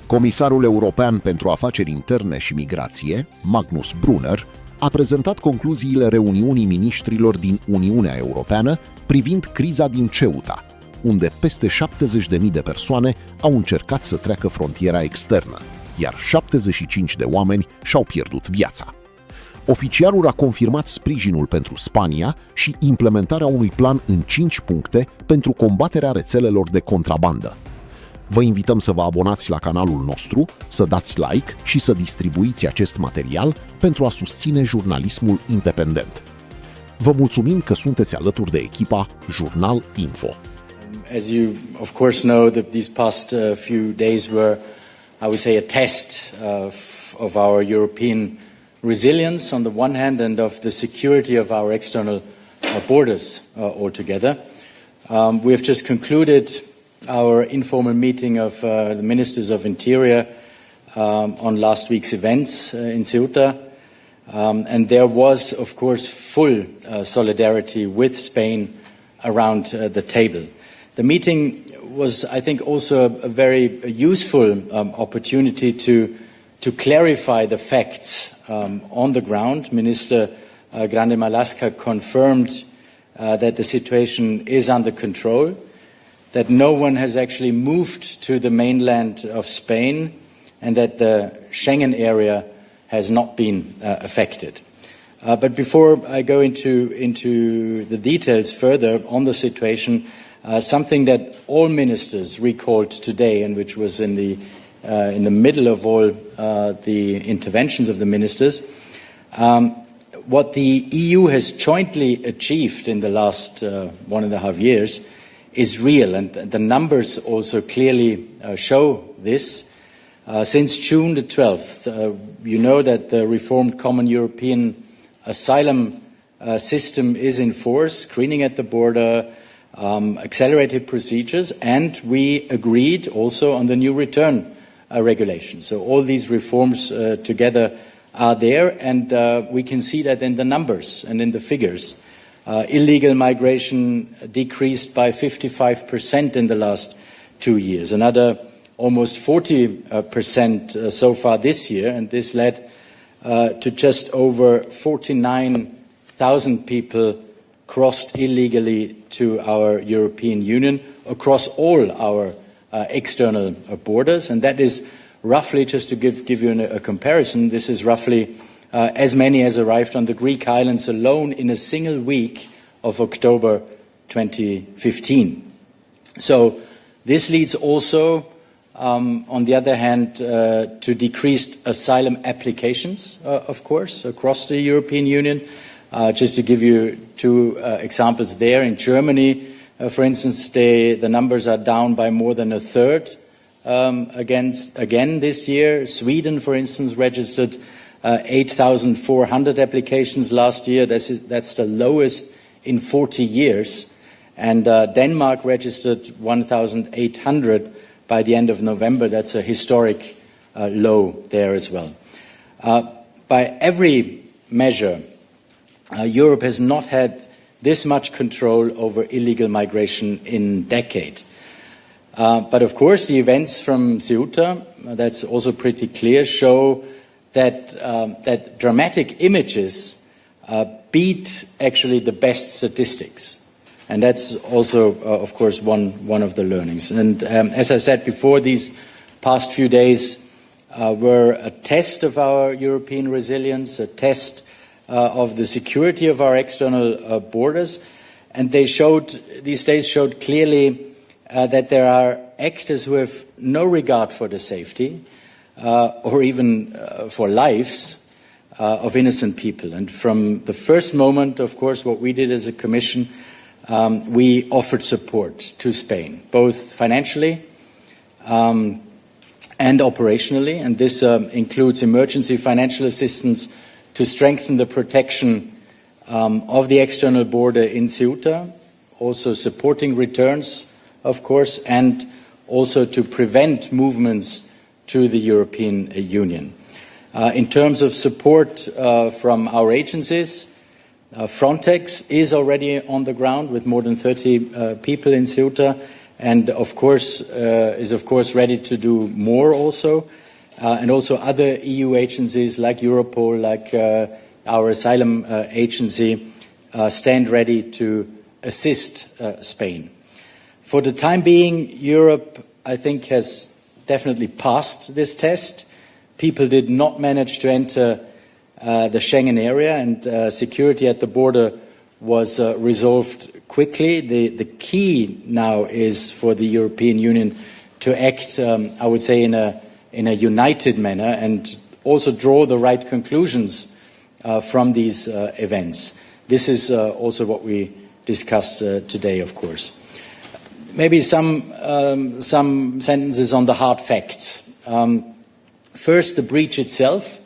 Comisarul European pentru Afaceri Interne și Migrație, Magnus Brunner, a prezentat concluziile reuniunii miniștrilor din Uniunea Europeană privind criza din Ceuta, unde peste 70.000 de persoane au încercat să treacă frontiera externă, iar 75 de oameni și-au pierdut viața. Oficialul a confirmat sprijinul pentru Spania și implementarea unui plan în 5 puncte pentru combaterea rețelelor de contrabandă. Vă invităm să vă abonați la canalul nostru, să dați like și să distribuiți acest material pentru a susține jurnalismul independent. Vă mulțumim că sunteți alături de echipa Jurnal Info. As you of course know, that these past few days were, I would say, a test of our European resilience on the one hand and of the security of our external borders altogether. We have just concluded our informal meeting of the Ministers of Interior on last week's events in Ceuta, and there was, of course, full solidarity with Spain around the table. The meeting was, I think, also a very useful opportunity to clarify the facts on the ground. Minister Grande Marlaska confirmed that the situation is under control, that no one has actually moved to the mainland of Spain, and that the Schengen area has not been affected. But before I go into the details further on the situation, something that all ministers recalled today, and which was in the middle of all the interventions of the ministers, what the EU has jointly achieved in the last 1.5 years is real, and the numbers also clearly show this. Since June the 12th, you know that the reformed Common European Asylum system is in force, screening at the border, accelerated procedures, and we agreed also on the new return regulation. So all these reforms together are there, and we can see that in the numbers and in the figures. Illegal migration decreased by 55% in the last 2 years, another almost 40% so far this year, and this led to just over 49,000 people crossed illegally to our European Union across all our external borders, and that is roughly, just to give you a comparison, this is roughly as many as arrived on the Greek islands alone in a single week of October 2015. So this leads also, on the other hand, to decreased asylum applications, of course, across the European Union. Just to give you two examples there, in Germany, for instance, the numbers are down by more than a third again this year. Sweden, for instance, registered 8,400 applications last year. That's the lowest in 40 years. And Denmark registered 1,800 by the end of November. That's a historic low there as well. By every measure, Europe has not had this much control over illegal migration in decades. But of course, the events from Ceuta, that's also pretty clear, show that dramatic images beat actually the best statistics. And that's also, of course, one of the learnings. And as I said before, these past few days were a test of our European resilience, a test of the security of our external borders. And these days showed clearly that there are actors who have no regard for the safety or even for lives of innocent people. And from the first moment, of course, what we did as a Commission, we offered support to Spain, both financially and operationally. And this includes emergency financial assistance to strengthen the protection of the external border in Ceuta, also supporting returns, of course, and also to prevent movements to the European Union. In terms of support from our agencies, Frontex is already on the ground with more than 30 people in Ceuta, and is of course ready to do more also. And also other EU agencies like Europol, like our asylum agency, stand ready to assist Spain. For the time being, Europe, I think, has definitely passed this test. People did not manage to enter the Schengen area, and security at the border was resolved quickly. The key now is for the European Union to act, I would say, in a united manner and also draw the right conclusions from these events. This is also what we discussed today, of course. Maybe some sentences on the hard facts. First, the breach itself.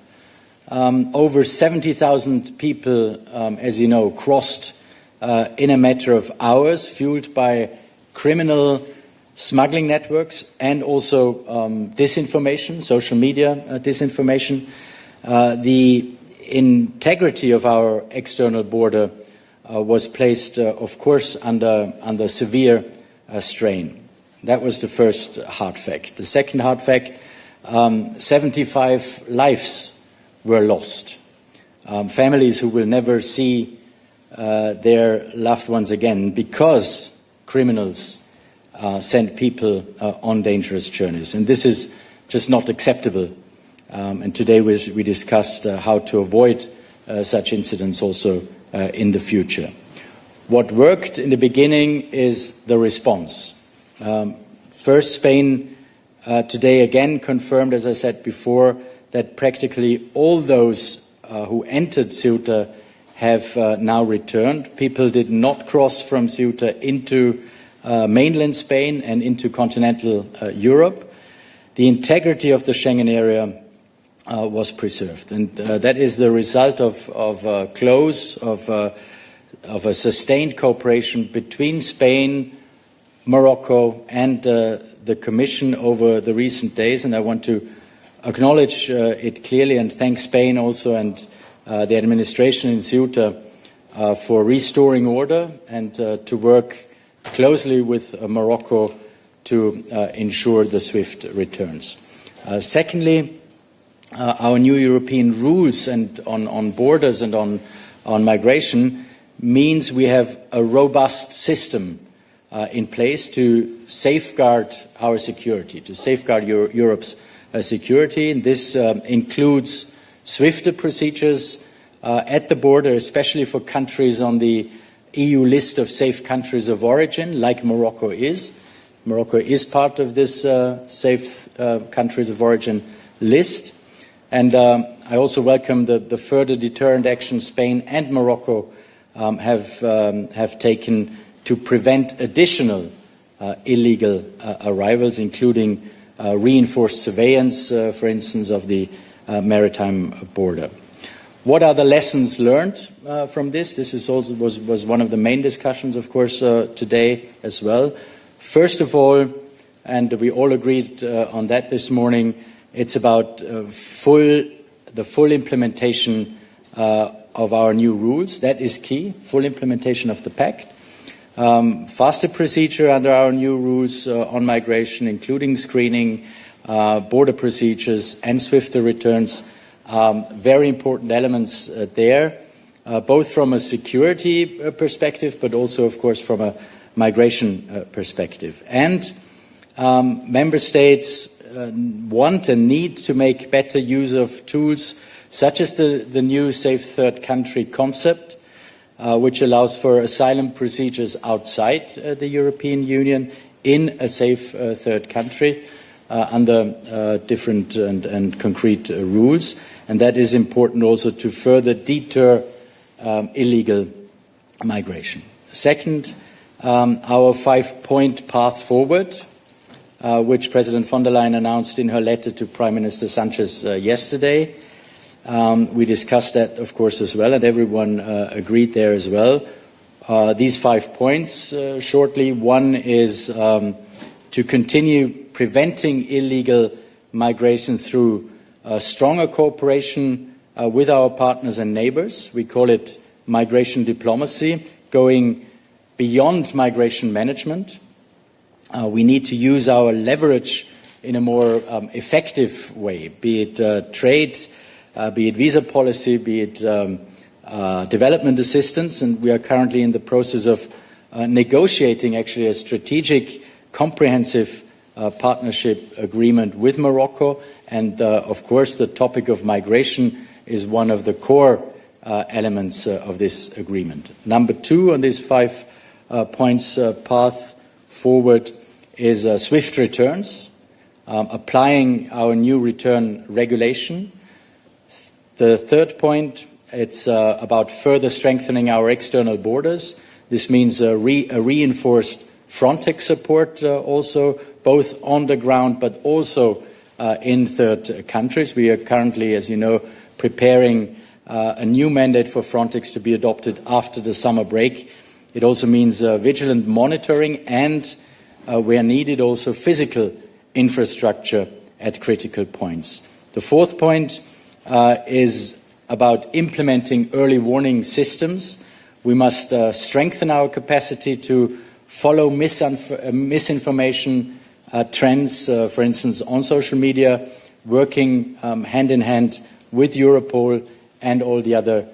Over 70,000 people, as you know, crossed in a matter of hours, fueled by criminal smuggling networks and also disinformation, social media disinformation. The integrity of our external border was placed, of course, under severe strain. That was the first hard fact. The second hard fact, 75 lives were lost. Families who will never see their loved ones again because criminals send people on dangerous journeys. And this is just not acceptable. And today we discussed how to avoid such incidents also in the future. What worked in the beginning is the response. First, Spain today again confirmed, as I said before, that practically all those who entered Ceuta have now returned. People did not cross from Ceuta into mainland Spain and into continental Europe. The integrity of the Schengen area was preserved, and that is the result of a sustained cooperation between Spain, Morocco, and the Commission over the recent days. And I want to acknowledge it clearly and thank Spain also and the administration in Ceuta for restoring order and to work closely with Morocco to ensure the swift returns. Secondly, our new European rules and on borders and on migration means we have a robust system in place to safeguard our security, to safeguard Europe's security. And this includes swifter procedures at the border, especially for countries on the EU list of safe countries of origin, like Morocco is. Morocco is part of this safe countries of origin list. And I also welcome the further deterrent action Spain and Morocco have taken to prevent additional illegal arrivals, including reinforced surveillance, for instance, of the maritime border. What are the lessons learned from this? This is also was one of the main discussions, of course, today as well. First of all, and we all agreed on that this morning, it's about the full implementation of our new rules. That is key, full implementation of the pact. Faster procedure under our new rules on migration, including screening, border procedures and swifter returns. Very important elements there, both from a security perspective, but also, of course, from a migration perspective. And member states want and need to make better use of tools such as the new safe third country concept, which allows for asylum procedures outside the European Union in a safe third country under different and concrete rules. And that is important also to further deter illegal migration. Second, our 5-point path forward, which President von der Leyen announced in her letter to Prime Minister Sanchez yesterday. We discussed that, of course, as well, and everyone agreed there as well. These 5 points, shortly, one is to continue preventing illegal migration through stronger cooperation with our partners and neighbors. We call it migration diplomacy, going beyond migration management. we need to use our leverage in a more effective way, be it trade, be it visa policy, be it development assistance, and we are currently in the process of negotiating actually a strategic, comprehensive partnership agreement with Morocco, and of course the topic of migration is one of the core elements of this agreement. Number 2 on these 5 points path forward is swift returns, applying our new return regulation. The 3rd point, it's about further strengthening our external borders. This means a reinforced Frontex support also, both on the ground but also in third countries. We are currently, as you know, preparing a new mandate for Frontex to be adopted after the summer break. It also means vigilant monitoring and, where needed, also physical infrastructure at critical points. The 4th point is about implementing early warning systems. We must strengthen our capacity to follow misinformation trends, for instance, on social media, working hand in hand with Europol and all the other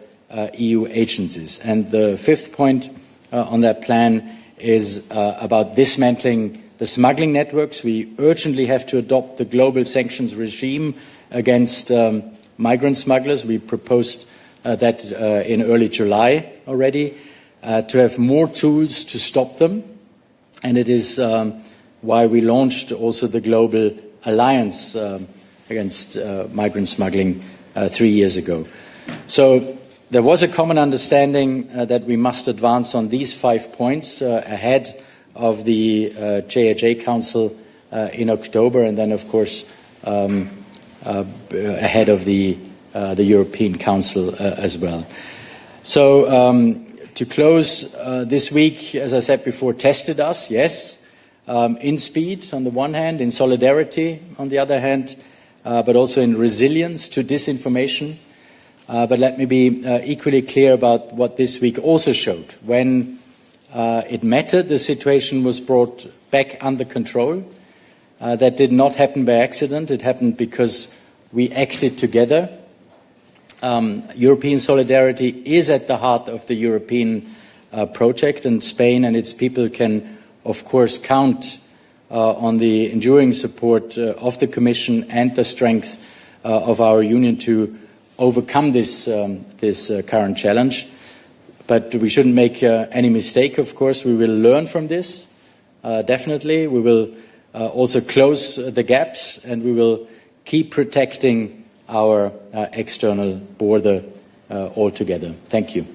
EU agencies. And the 5th point on that plan is about dismantling the smuggling networks. We urgently have to adopt the global sanctions regime against migrant smugglers. We proposed that in early July already, to have more tools to stop them. And it is why we launched also the Global Alliance against migrant smuggling 3 years ago. So there was a common understanding that we must advance on these 5 points ahead of the JHA Council in October, and then, of course, ahead of the European Council as well. So to close, this week, as I said before, tested us, yes, in speed on the one hand, in solidarity on the other hand, but also in resilience to disinformation. But let me be equally clear about what this week also showed. When it mattered, the situation was brought back under control. That did not happen by accident. It happened because we acted together. European solidarity is at the heart of the European project, and Spain and its people can, of course, count on the enduring support of the Commission and the strength of our Union to overcome this current challenge. But we shouldn't make any mistake, of course. We will learn from this, definitely. We will also close the gaps, and we will keep protecting our external border altogether. Thank you.